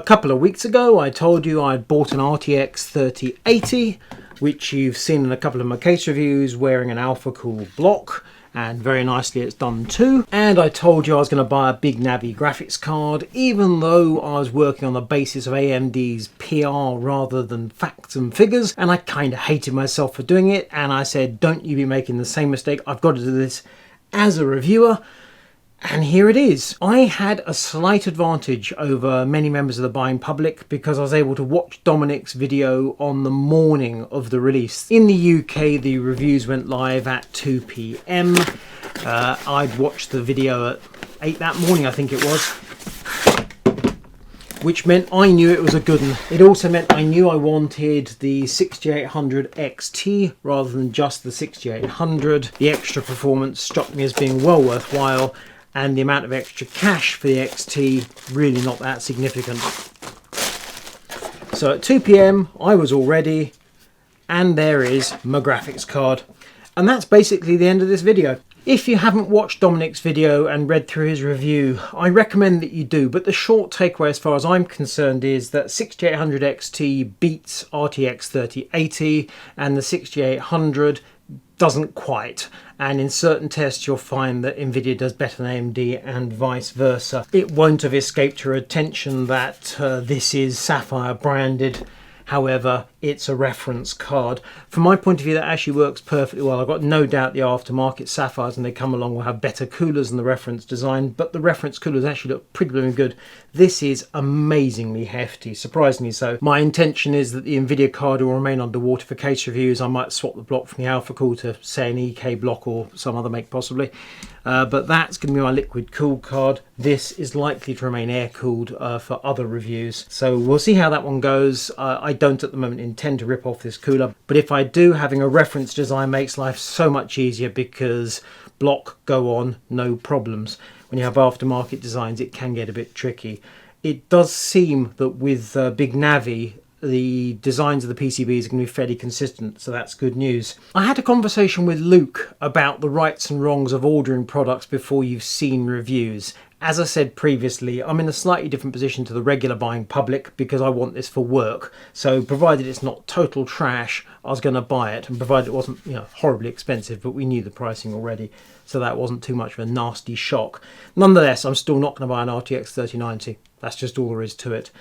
couple of weeks ago I told you I'd bought an RTX 3080, which you've seen in a couple of my case reviews, wearing an alpha cool block, and very nicely it's done too. And I told you I was going to buy a big Navi graphics card, even though I was working on the basis of AMD's PR rather than facts and figures, and I kind of hated myself for doing it. And I said, don't you be making the same mistake, I've got to do this as a reviewer. And here it is. I had a slight advantage over many members of the buying public because I was able to watch Dominic's video on the morning of the release. In the UK, the reviews went live at 2 PM. I'd watched the video at 8 that morning, I think it was, which meant I knew it was a good one. It also meant I knew I wanted the 6800 XT rather than just the 6800. The extra performance struck me as being well worthwhile, and the amount of extra cash for the XT really not that significant. So at 2 PM I was all ready, and there is my graphics card. And that's basically the end of this video. If you haven't watched Dominic's video and read through his review, I recommend that you do, but the short takeaway as far as I'm concerned is that 6800 XT beats RTX 3080 and the 6800 doesn't quite, and in certain tests you'll find that Nvidia does better than AMD and vice versa. It won't have escaped your attention that this is Sapphire branded. However, it's a reference card. From my point of view, that actually works perfectly well. I've got no doubt the aftermarket Sapphires, when they come along, will have better coolers than the reference design, but the reference coolers actually look pretty blooming good. This is amazingly hefty, surprisingly so. My intention is that the Nvidia card will remain underwater for case reviews. I might swap the block from the Alpha Cool to, say, an EK block or some other make possibly. But that's going to be my liquid cooled card. This is likely to remain air cooled for other reviews. So we'll see how that one goes. I don't at the moment intend to rip off this cooler, but if I do, having a reference design makes life so much easier because block, go on, no problems. When you have aftermarket designs, it can get a bit tricky. It does seem that with Big Navi, the designs of the PCBs are going to be fairly consistent, so that's good news. I had a conversation with Luke about the rights and wrongs of ordering products before you've seen reviews. As I said previously, I'm in a slightly different position to the regular buying public because I want this for work. So provided it's not total trash, I was going to buy it, and provided it wasn't, horribly expensive, but we knew the pricing already, so that wasn't too much of a nasty shock. Nonetheless, I'm still not going to buy an RTX 3090. That's just all there is to it.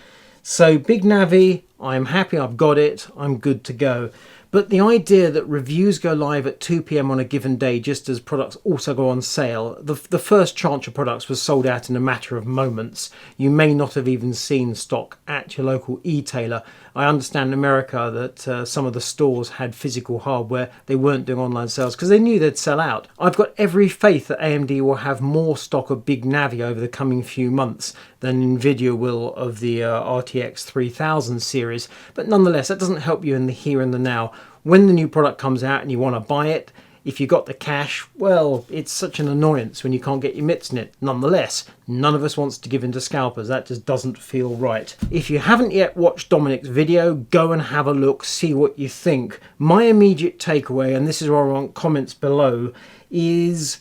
So Big Navi, I'm happy I've got it, I'm good to go. But the idea that reviews go live at 2 PM on a given day just as products also go on sale, the first tranche of products was sold out in a matter of moments. You may not have even seen stock at your local e-tailer. I understand in America that some of the stores had physical hardware. They weren't doing online sales because they knew they'd sell out. I've got every faith that AMD will have more stock of Big Navi over the coming few months than Nvidia will of the RTX 3000 series. But nonetheless, that doesn't help you in the here and the now. When the new product comes out and you want to buy it, if you got the cash, well, it's such an annoyance when you can't get your mitts in it. Nonetheless, none of us wants to give in to scalpers. That just doesn't feel right. If you haven't yet watched Dominic's video, go and have a look, see what you think. My immediate takeaway, and this is where I want comments below, is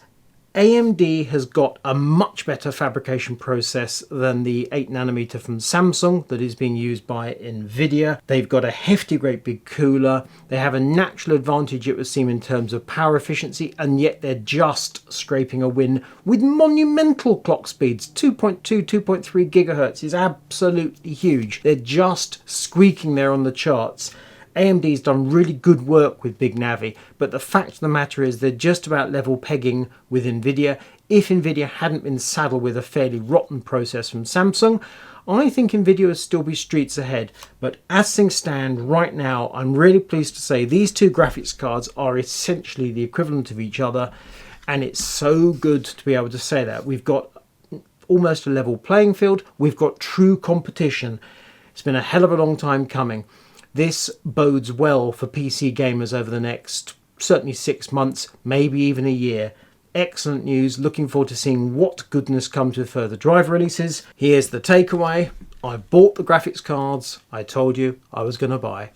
AMD has got a much better fabrication process than the 8nm from Samsung that is being used by Nvidia. They've got a hefty, great big cooler. They have a natural advantage, it would seem, in terms of power efficiency, and yet they're just scraping a win with monumental clock speeds. 2.2, 2.3 gigahertz is absolutely huge. They're just squeaking there on the charts. AMD's done really good work with Big Navi, but the fact of the matter is they're just about level pegging with Nvidia. If Nvidia hadn't been saddled with a fairly rotten process from Samsung, I think Nvidia would still be streets ahead. But as things stand right now, I'm really pleased to say these two graphics cards are essentially the equivalent of each other, and it's so good to be able to say that. We've got almost a level playing field. We've got true competition. It's been a hell of a long time coming. This bodes well for PC gamers over the next certainly 6 months, maybe even a year. Excellent news. Looking forward to seeing what goodness comes with further driver releases. Here's the takeaway. I bought the graphics cards I told you I was going to buy.